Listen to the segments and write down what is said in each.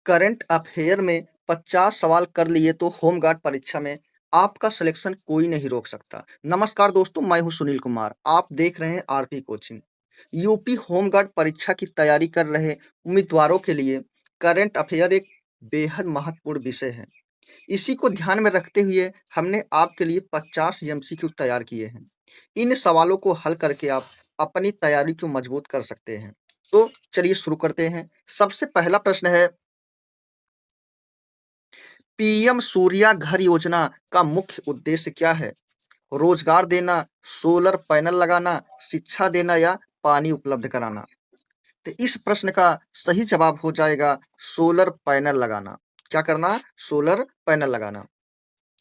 Current affair में 50 सवाल कर लिए तो होमगार्ड परीक्षा में आपका सिलेक्शन कोई नहीं रोक सकता। नमस्कार दोस्तों, मैं हूं सुनील कुमार। आप देख रहे हैं आरपी कोचिंग। यूपी होमगार्ड परीक्षा की तैयारी कर रहे उम्मीदवारों के लिए करंट अफेयर एक बेहद महत्वपूर्ण विषय है। इसी को ध्यान में रखते हुए हमने आपके लिए 50 एमसीक्यू तैयार किए हैं। इन सवालों को हल करके आप अपनी तैयारी को मजबूत कर सकते हैं। तो चलिए शुरू करते हैं। सबसे पहला प्रश्न है, पीएम सूर्या घर योजना का मुख्य उद्देश्य क्या है? रोजगार देना, सोलर पैनल लगाना, शिक्षा देना या पानी उपलब्ध कराना? तो इस प्रश्न का सही जवाब हो जाएगा सोलर पैनल लगाना। क्या करना? सोलर पैनल लगाना।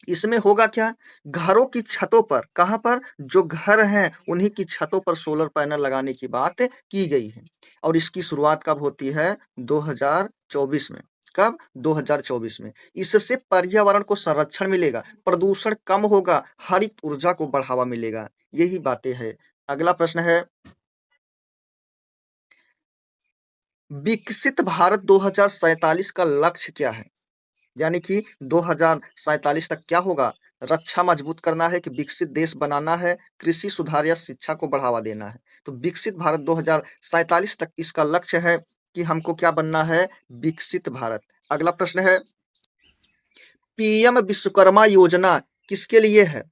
इसमें होगा क्या? घरों की छतों पर, कहाँ पर? जो घर हैं उन्हीं की छतों पर सोलर पैनल लगाने की बात की गई है। और इसकी शुरुआत कब होती है? 2024 में। कब? 2024 में। इससे पर्यावरण को संरक्षण मिलेगा, प्रदूषण कम होगा, हरित ऊर्जा को बढ़ावा मिलेगा। यही बातें हैं। अगला प्रश्न है, विकसित भारत 2047 का लक्ष्य क्या है? यानी कि 2047 तक क्या होगा? रक्षा मजबूत करना है कि विकसित देश बनाना है, कृषि सुधार या शिक्षा को बढ़ावा देना है? तो विकसित भारत 2047 तक इसका लक्ष्य है कि हमको क्या बनना है? विकसित भारत। अगला प्रश्न है, पीएम विश्वकर्मा योजना किसके लिए है?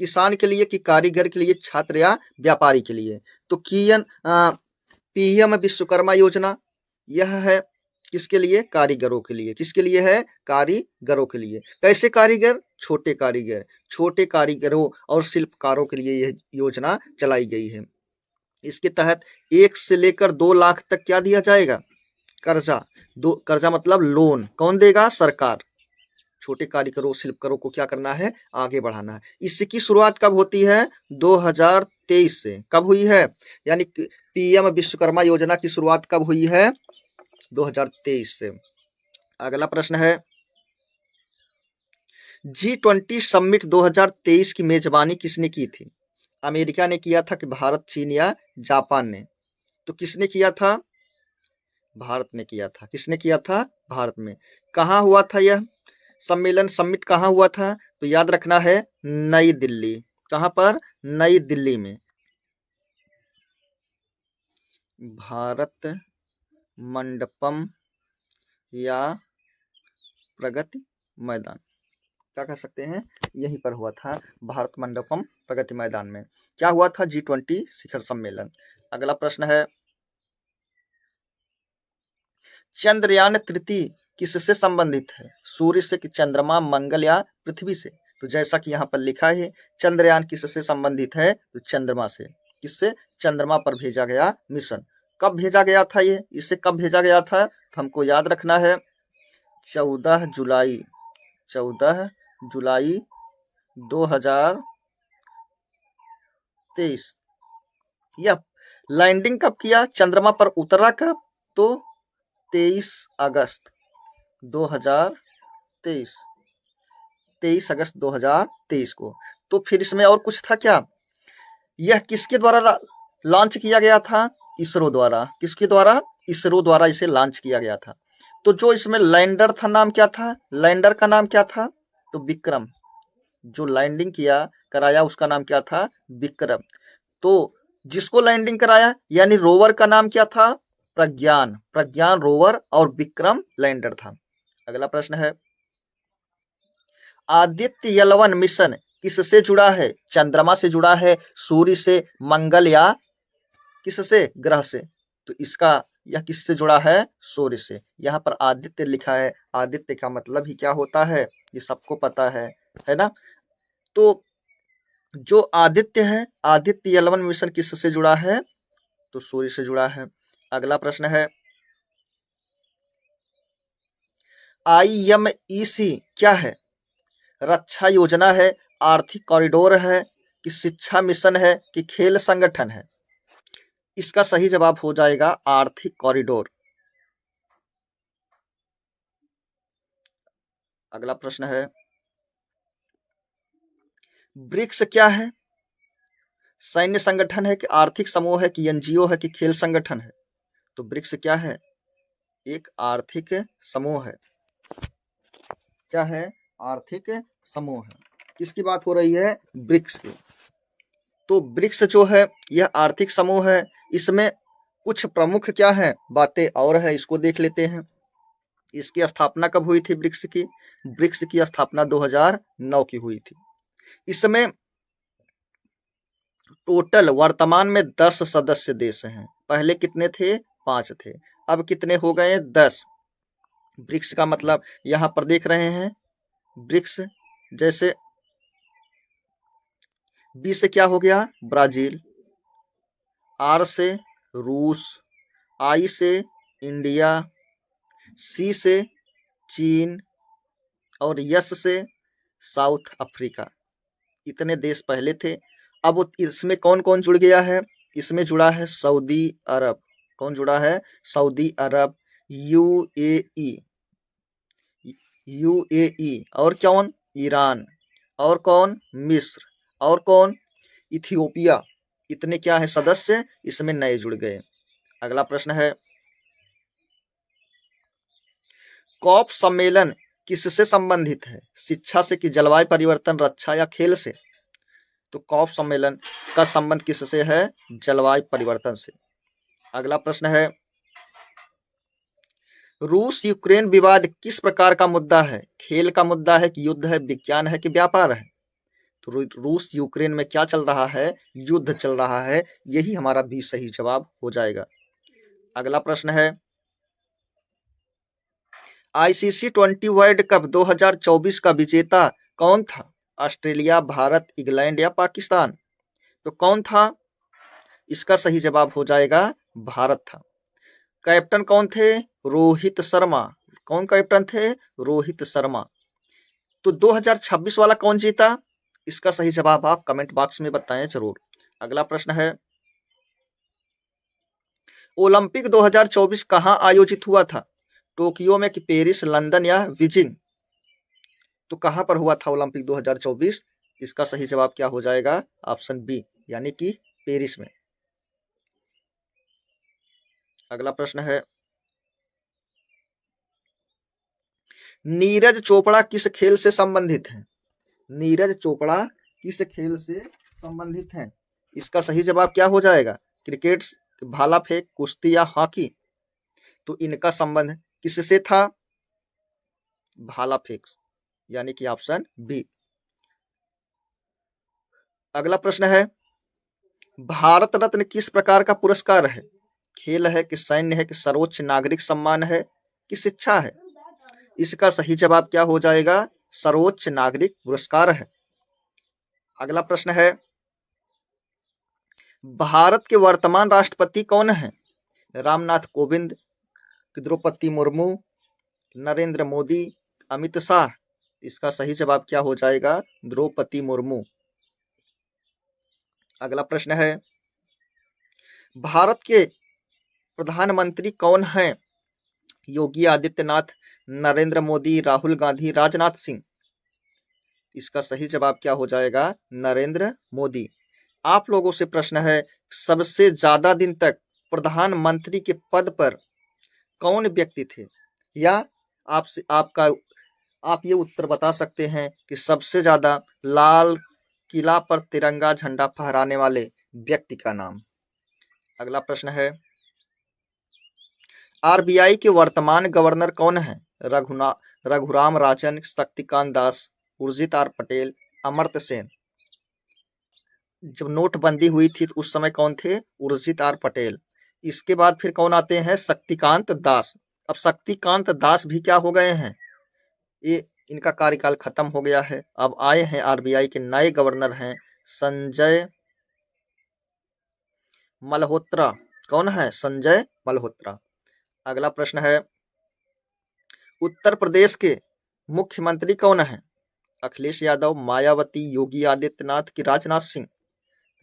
किसान के लिए कि कारीगर के लिए, छात्र या व्यापारी के लिए? तो पीएम विश्वकर्मा योजना यह है किसके लिए? कारीगरों के लिए। किसके लिए है? कारीगरों के लिए। कैसे कारीगर? छोटे कारीगर, छोटे कारीगरों और शिल्पकारों के लिए यह योजना चलाई गई है। इसके तहत 1 से लेकर 2 लाख तक क्या दिया जाएगा? कर्जा। कर्जा मतलब लोन। कौन देगा? सरकार। छोटे कारीगरों, शिल्पकारों को क्या करना है? आगे बढ़ाना है। इसकी शुरुआत कब होती है? 2023 से। कब हुई है? यानी पीएम विश्वकर्मा योजना की शुरुआत कब हुई है? 2023 से। अगला प्रश्न है, G20 समिट 2023 की मेजबानी किसने की थी? अमेरिका ने किया था कि भारत, चीन या जापान ने? तो किसने किया था? भारत ने किया था। किसने किया था? भारत में। कहाँ हुआ था यह सम्मेलन, समिट कहाँ हुआ था? तो याद रखना है, नई दिल्ली। कहाँ पर? नई दिल्ली में। भारत मंडपम या प्रगति मैदान, क्या कह सकते हैं? यहीं पर हुआ था, भारत मंडपम प्रगति मैदान में। क्या हुआ था? G20 शिखर सम्मेलन। अगला प्रश्न है, चंद्रयान तृतीय किससे संबंधित है? सूर्य से कि चंद्रमा, मंगल या पृथ्वी से? तो जैसा कि यहाँ पर लिखा है, चंद्रयान किससे संबंधित है? तो चंद्रमा से। किससे? चंद्रमा पर भेजा गया मिशन। कब भेजा गया था ये? इसे कब भेजा गया था? तो हमको याद रखना है, 14 जुलाई 2023। यह लैंडिंग कब किया? चंद्रमा पर उतरा कब? तो 23 अगस्त 2023। 23 अगस्त 2023 को। तो फिर इसमें और कुछ था क्या? यह किसके द्वारा लॉन्च किया गया था? इसरो द्वारा। किसके द्वारा? इसरो द्वारा इसे लॉन्च किया गया था। तो जो इसमें लैंडर था, नाम क्या था? लैंडर का नाम क्या था? तो विक्रम। जो लैंडिंग किया, कराया, उसका नाम क्या था? विक्रम। तो जिसको लैंडिंग कराया यानी रोवर का नाम क्या था? प्रज्ञान। प्रज्ञान रोवर और विक्रम लैंडर था। अगला प्रश्न है, आदित्य एल1 मिशन किससे जुड़ा है? चंद्रमा से जुड़ा है, सूर्य से, मंगल या किससे? ग्रह से? तो इसका यह किससे जुड़ा है? सूर्य से। यहाँ पर आदित्य लिखा है, आदित्य का मतलब ही क्या होता है? ये सबको पता है ना? तो जो आदित्य है, आदित्य एल1 मिशन किससे जुड़ा है? तो सूर्य से जुड़ा है। अगला प्रश्न है, IMEC क्या है? रक्षा योजना है, आर्थिक कॉरिडोर है कि शिक्षा मिशन है कि खेल संगठन है? इसका सही जवाब हो जाएगा आर्थिक कॉरिडोर। अगला प्रश्न है, ब्रिक्स क्या है? सैन्य संगठन है कि आर्थिक समूह है कि एनजीओ है कि खेल संगठन है? तो ब्रिक्स क्या है? एक आर्थिक समूह है। क्या है? आर्थिक समूह है। किसकी बात हो रही है? ब्रिक्स की। तो ब्रिक्स जो है यह आर्थिक समूह है। इसमें कुछ प्रमुख क्या है बातें और है, इसको देख लेते हैं। इसकी स्थापना कब हुई थी ब्रिक्स की? ब्रिक्स की स्थापना 2009 की हुई थी। इसमें टोटल वर्तमान में 10 सदस्य देश हैं। पहले कितने थे? 5 थे। अब कितने हो गए? 10। ब्रिक्स का मतलब यहाँ पर देख रहे हैं, ब्रिक्स जैसे बी से क्या हो गया? ब्राजील, आर से रूस, आई से इंडिया, सी से चीन और यस से साउथ अफ्रीका। इतने देश पहले थे। अब इसमें कौन कौन जुड़ गया है? इसमें जुड़ा है सऊदी अरब। कौन जुड़ा है? सऊदी अरब, यूएई, और कौन? ईरान, और कौन? मिस्र, और कौन? इथियोपिया। इतने क्या है सदस्य इसमें नए जुड़ गए। अगला प्रश्न है, कॉप सम्मेलन किससे संबंधित है? शिक्षा से कि जलवायु परिवर्तन, रक्षा या खेल से? तो कॉप सम्मेलन का संबंध किससे है? जलवायु परिवर्तन से। अगला प्रश्न है, रूस यूक्रेन विवाद किस प्रकार का मुद्दा है? खेल का मुद्दा है कि युद्ध है, विज्ञान है कि व्यापार है? तो रूस यूक्रेन में क्या चल रहा है? युद्ध चल रहा है। यही हमारा भी सही जवाब हो जाएगा। अगला प्रश्न है, आईसीसी 20 वर्ल्ड कप 2024 का विजेता कौन था? ऑस्ट्रेलिया, भारत, इंग्लैंड या पाकिस्तान? तो कौन था? इसका सही जवाब हो जाएगा भारत था। कैप्टन कौन थे? रोहित शर्मा। कौन कैप्टन थे? रोहित शर्मा। तो 2026 वाला कौन जीता? इसका सही जवाब आप कमेंट बॉक्स में बताएं जरूर। अगला प्रश्न है, ओलंपिक 2024 कहां आयोजित हुआ था? टोक्यो में कि पेरिस, लंदन या बीजिंग? तो कहां पर हुआ था ओलंपिक 2024? इसका सही जवाब क्या हो जाएगा? ऑप्शन बी, यानी कि पेरिस में। अगला प्रश्न है, नीरज चोपड़ा किस खेल से संबंधित है? नीरज चोपड़ा किस खेल से संबंधित है? इसका सही जवाब क्या हो जाएगा? क्रिकेट, भाला फेंक, कुश्ती या हॉकी? तो इनका संबंध किससे था? भाला फेंक, यानी कि ऑप्शन बी। अगला प्रश्न है, भारत रत्न किस प्रकार का पुरस्कार है? खेल है कि सैन्य है कि सर्वोच्च नागरिक सम्मान है कि शिक्षा है? इसका सही जवाब क्या हो जाएगा? सर्वोच्च नागरिक पुरस्कार है। अगला प्रश्न है, भारत के वर्तमान राष्ट्रपति कौन है? रामनाथ कोविंद, द्रौपदी मुर्मू, नरेंद्र मोदी, अमित शाह? इसका सही जवाब क्या हो जाएगा? द्रौपदी मुर्मू। अगला प्रश्न है, भारत के प्रधानमंत्री कौन हैं? योगी आदित्यनाथ, नरेंद्र मोदी, राहुल गांधी, राजनाथ सिंह? इसका सही जवाब क्या हो जाएगा? नरेंद्र मोदी। आप लोगों से प्रश्न है, सबसे ज्यादा दिन तक प्रधानमंत्री के पद पर कौन व्यक्ति थे? या आपसे आपका आप ये उत्तर बता सकते हैं कि सबसे ज्यादा लाल किला पर तिरंगा झंडा फहराने वाले व्यक्ति का नाम। अगला प्रश्न है, आरबीआई के वर्तमान गवर्नर कौन है? रघुराम राजन, शक्तिकांत दास, उर्जित आर पटेल, अमर्त्य सेन? जब नोटबंदी हुई थी तो उस समय कौन थे? उर्जित आर पटेल। इसके बाद फिर कौन आते हैं? शक्तिकांत दास। अब शक्तिकांत दास भी क्या हो गए हैं? ये इनका कार्यकाल खत्म हो गया है। अब आए हैं आरबीआई के नए गवर्नर हैं संजय मल्होत्रा। कौन है? संजय मल्होत्रा। अगला प्रश्न है, उत्तर प्रदेश के मुख्यमंत्री कौन है? अखिलेश यादव, मायावती, योगी आदित्यनाथ की राजनाथ सिंह?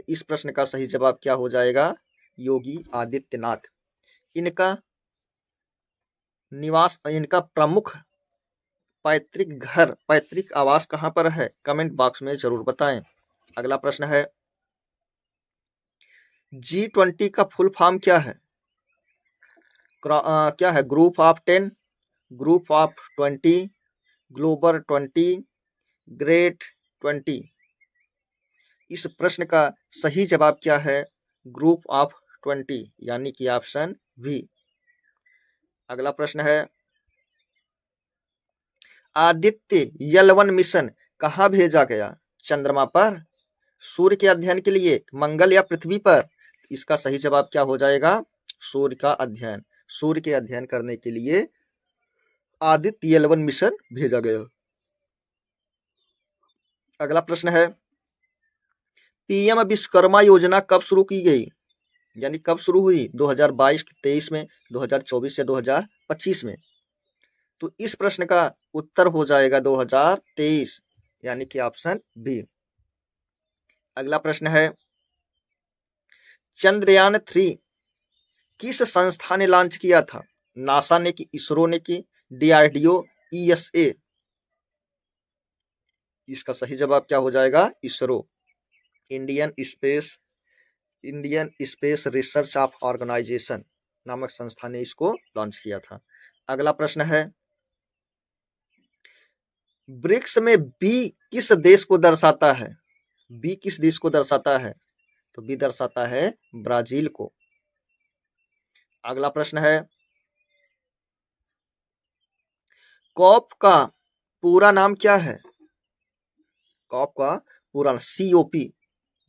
इस प्रश्न का सही जवाब क्या हो जाएगा? योगी आदित्यनाथ। इनका निवास, इनका प्रमुख पैतृक आवास कहां पर है? कमेंट बॉक्स में जरूर बताएं। अगला प्रश्न है, G20 का फुल फॉर्म क्या है? क्या है? Group of 10, group of 20, global 20, great 20। इस प्रश्न का सही जवाब क्या है? ग्रुप ऑफ 20, यानी कि ऑप्शन बी। अगला प्रश्न है, आदित्य L1 मिशन कहाँ भेजा गया? चंद्रमा पर, सूर्य के अध्ययन के लिए, मंगल या पृथ्वी पर? इसका सही जवाब क्या हो जाएगा? सूर्य का अध्ययन, सूर्य के अध्ययन करने के लिए आदित्य L1 मिशन भेजा गया। अगला प्रश्न है, पीएम विश्वकर्मा योजना कब शुरू की गई? यानी कब शुरू हुई? 2022-23 में, 2024 या 2025 में? तो इस प्रश्न का उत्तर हो जाएगा 2023, यानी कि ऑप्शन बी। अगला प्रश्न है, चंद्रयान 3 किस संस्था ने लॉन्च किया था? नासा ने की, इसरो ने की, डीआरडीओ, ईएसए? इसका सही जवाब क्या हो जाएगा? ISRO, Indian space research of organisation नामक संस्था ने इसको लॉन्च किया था। अगला प्रश्न है, ब्रिक्स में बी किस देश को दर्शाता है? बी किस देश को दर्शाता है? तो बी दर्शाता है ब्राजील को। अगला प्रश्न है, कॉप का पूरा नाम क्या है? कॉप का पूरा COP,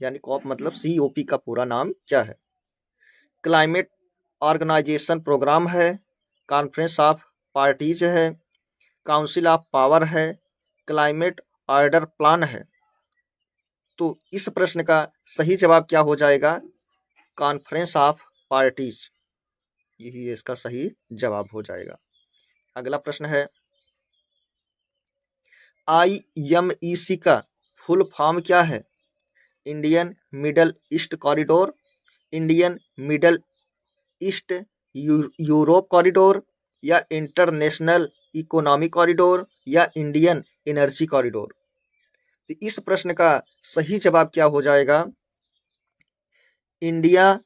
यानी कॉप मतलब COP का पूरा नाम क्या है? क्लाइमेट ऑर्गेनाइजेशन प्रोग्राम है, कॉन्फ्रेंस ऑफ पार्टीज है, काउंसिल ऑफ पावर है, क्लाइमेट ऑर्डर प्लान है? तो इस प्रश्न का सही जवाब क्या हो जाएगा? कॉन्फ्रेंस ऑफ पार्टीज, यही इसका सही जवाब हो जाएगा। अगला प्रश्न है, IMEC का फुल फॉर्म क्या है? Indian middle east corridor, Indian middle east Europe corridor, या इंटरनेशनल इकोनॉमिक कॉरिडोर, या इंडियन एनर्जी कॉरिडोर? तो इस प्रश्न का सही जवाब क्या हो जाएगा? India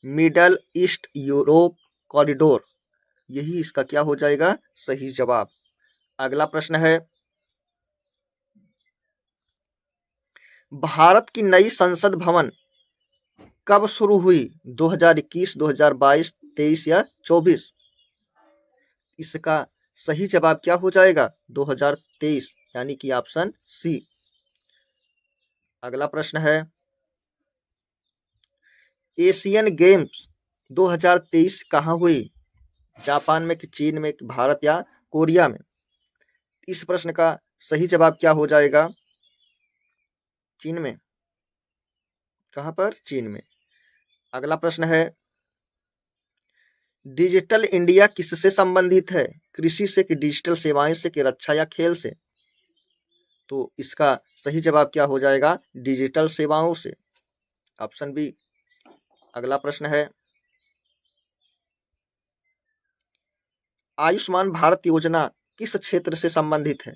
middle east Europe corridor, यही इसका क्या हो जाएगा? सही जवाब। अगला प्रश्न है, भारत की नई संसद भवन कब शुरू हुई? 2021, 2022, 23 या 24? इसका सही जवाब क्या हो जाएगा? 2023, यानी कि ऑप्शन सी। अगला प्रश्न है, एशियन गेम्स 2023 कहाँ हुई? जापान में कि चीन में कि भारत या कोरिया में? इस प्रश्न का सही जवाब क्या हो जाएगा? चीन में। कहाँ पर? चीन में। अगला प्रश्न है, डिजिटल इंडिया किससे संबंधित है? कृषि से कि डिजिटल सेवाएं से कि रक्षा या खेल से? तो इसका सही जवाब क्या हो जाएगा? डिजिटल सेवाओं से, ऑप्शन बी। अगला प्रश्न है, आयुष्मान भारत योजना किस क्षेत्र से संबंधित है?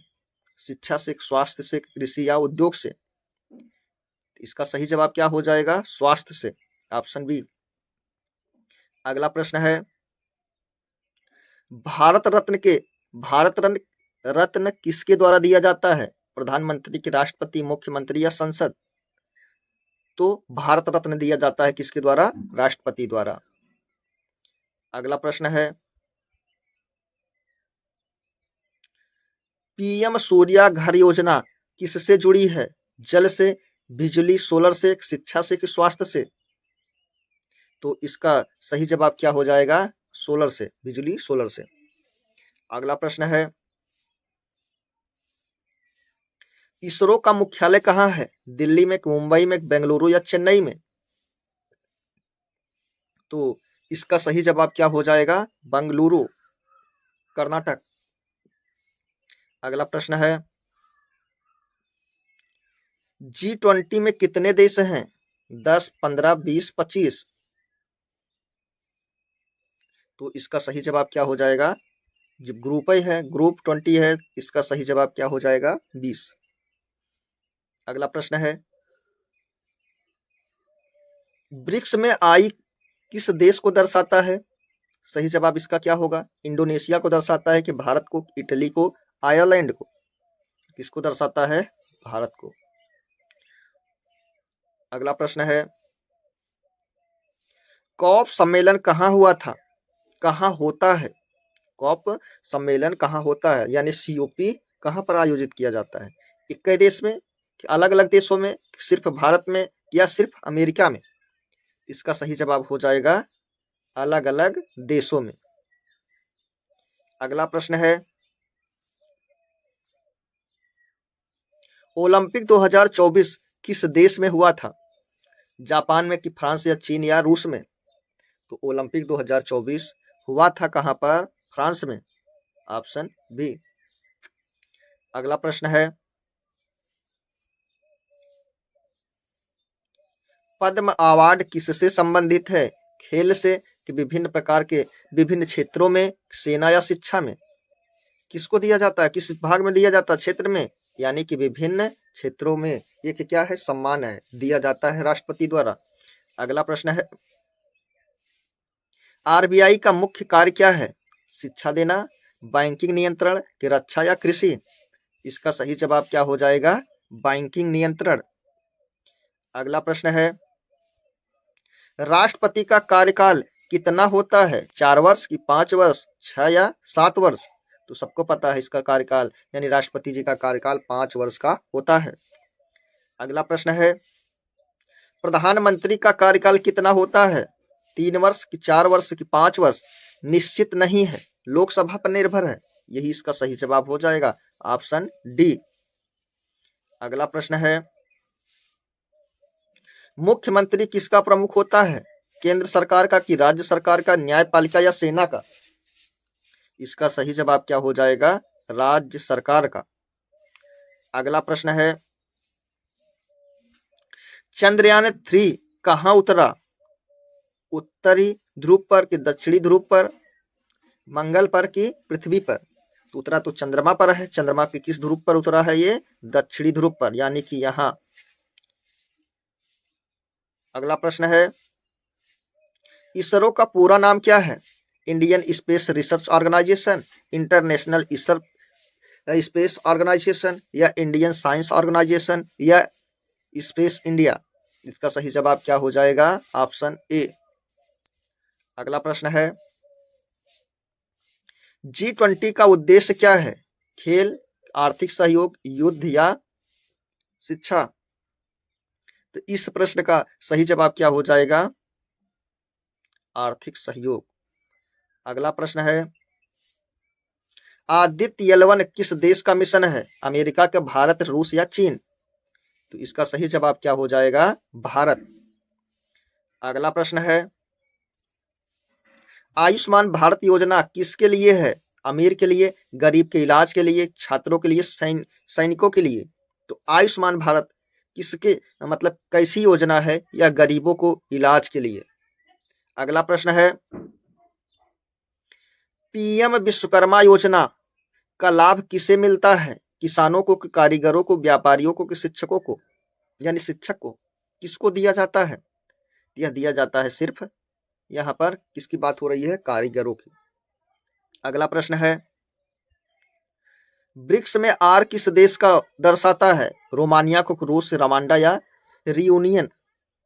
शिक्षा से, स्वास्थ्य से, कृषि या उद्योग से? इसका सही जवाब क्या हो जाएगा? स्वास्थ्य से, ऑप्शन बी। अगला प्रश्न है, भारत रत्न के भारत रत्न किसके द्वारा दिया जाता है? प्रधानमंत्री की, राष्ट्रपति, मुख्यमंत्री या संसद? तो भारत रत्न दिया जाता है किसके द्वारा? राष्ट्रपति द्वारा। अगला प्रश्न है, पीएम सूर्या घर योजना किससे जुड़ी है? जल से, बिजली, सोलर से, शिक्षा से कि स्वास्थ्य से? तो इसका सही जवाब क्या हो जाएगा? सोलर से, बिजली सोलर से। अगला प्रश्न है, इसरो का मुख्यालय कहाँ है? दिल्ली में, मुंबई में, बेंगलुरु या चेन्नई में? तो इसका सही जवाब क्या हो जाएगा? बेंगलुरु, कर्नाटक। अगला प्रश्न है, G20 में कितने देश हैं? 10, 15, 20, 25? तो इसका सही जवाब क्या हो जाएगा? जब ग्रुप ही है, ग्रुप 20 है, इसका सही जवाब क्या हो जाएगा? 20। अगला प्रश्न है, ब्रिक्स में आई किस देश को दर्शाता है? सही जवाब इसका क्या होगा? इंडोनेशिया को दर्शाता है कि भारत को, इटली को, आयरलैंड को। किसको दर्शाता है? भारत को। अगला प्रश्न है, कॉप सम्मेलन कहाँ हुआ था? कहाँ होता है? कॉप सम्मेलन कहाँ होता है, यानी सीओपी कहाँ पर आयोजित किया जाता है? एक ही देश में, अलग अलग देशों में, सिर्फ भारत में, या सिर्फ अमेरिका में? इसका सही जवाब हो जाएगा अलग अलग देशों में। अगला प्रश्न है, ओलंपिक 2024 किस देश में हुआ था? जापान में कि फ्रांस या चीन या रूस में? तो ओलंपिक 2024 हुआ था कहां पर? फ्रांस में। Option B. अगला प्रश्न है, पद्म अवार्ड किससे संबंधित है? खेल से कि विभिन्न प्रकार के विभिन्न क्षेत्रों में, सेना या शिक्षा में? किसको दिया जाता है? किस भाग में दिया जाता है? क्षेत्र में, यानी कि विभिन्न क्षेत्रों में। ये क्या है? सम्मान है, दिया जाता है राष्ट्रपति द्वारा। अगला प्रश्न है, आरबीआई का मुख्य कार्य क्या है? शिक्षा देना, बैंकिंग नियंत्रण कि रक्षा या कृषि? इसका सही जवाब क्या हो जाएगा? बैंकिंग नियंत्रण। अगला प्रश्न है, राष्ट्रपति का कार्यकाल कितना होता है? 4 वर्ष की 5 वर्ष, 6 या 7 वर्ष? तो सबको पता है इसका कार्यकाल, यानी राष्ट्रपति जी का कार्यकाल 5 वर्ष का होता है। अगला प्रश्न है, प्रधानमंत्री का कार्यकाल कितना होता है? 3 वर्ष की 4 वर्ष की 5 वर्ष? निश्चित नहीं है, लोकसभा पर निर्भर है। यही इसका सही जवाब हो जाएगा, ऑप्शन डी। अगला प्रश्न है, मुख्यमंत्री किसका प्रमुख होता है? केंद्र सरकार का कि राज्य सरकार का, न्यायपालिका या सेना का? इसका सही जवाब क्या हो जाएगा? राज्य सरकार का। अगला प्रश्न है, चंद्रयान 3 कहां उतरा? उत्तरी ध्रुव पर कि दक्षिणी ध्रुव पर? मंगल पर कि पृथ्वी पर? तो उतरा तो चंद्रमा पर है। चंद्रमा के किस ध्रुव पर उतरा है? ये दक्षिणी ध्रुव पर, यानी कि यहां। अगला प्रश्न है, इसरो का पूरा नाम क्या है? Indian space research organisation, international space organisation, या इंडियन साइंस ऑर्गेनाइजेशन, या स्पेस इंडिया? इसका सही जवाब क्या हो जाएगा? Option A. अगला प्रश्न है, G20 का उद्देश्य क्या है? खेल, आर्थिक सहयोग, युद्ध या शिक्षा? तो इस प्रश्न का सही जवाब क्या हो जाएगा? आर्थिक सहयोग। अगला प्रश्न है, आदित्य L1 किस देश का मिशन है? अमेरिका के, भारत, रूस या चीन? तो इसका सही जवाब क्या हो जाएगा? भारत। अगला प्रश्न है, आयुष्मान भारत योजना किसके लिए है? अमीर के लिए, गरीब के इलाज के लिए, छात्रों के लिए, सैनिकों के लिए? तो आयुष्मान भारत किसके, मतलब कैसी योजना है? या गरीबों को इलाज के लिए? अगला प्रश्न है, पीएम विश्वकर्मा योजना का लाभ किसे मिलता है? किसानों को, कारीगरों को, व्यापारियों को, शिक्षकों को? यानी शिक्षक को। किसको दिया जाता है? यह दिया जाता है सिर्फ, यहाँ पर किसकी बात हो रही है? कारीगरों की। अगला प्रश्न है, ब्रिक्स में आर किस देश का दर्शाता है? रोमानिया को, रूस, रवांडा या रियूनियन?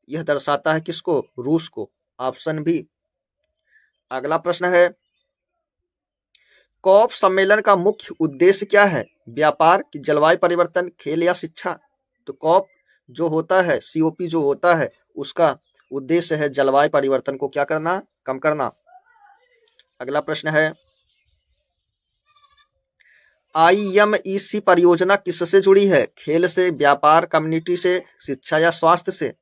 यह दर्शाता है किसको? रूस को। Option B. अगला प्रश्न है, कॉप सम्मेलन का मुख्य उद्देश्य क्या है? व्यापार की, जलवायु परिवर्तन, खेल या शिक्षा? तो कॉप जो होता है, सीओपी जो होता है, उसका उद्देश्य है जलवायु परिवर्तन को क्या करना? कम करना। अगला प्रश्न है, IMEC परियोजना किससे जुड़ी है? खेल से, व्यापार, कम्युनिटी से, शिक्षा या स्वास्थ्य से?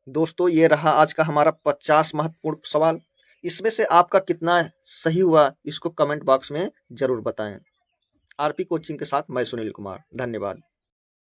दोस्तों, ये रहा आज का हमारा 50 महत्वपूर्ण सवाल। इसमें से आपका कितना सही हुआ, इसको कमेंट बॉक्स में जरूर बताएं। आरपी कोचिंग के साथ मैं सुनील कुमार, धन्यवाद।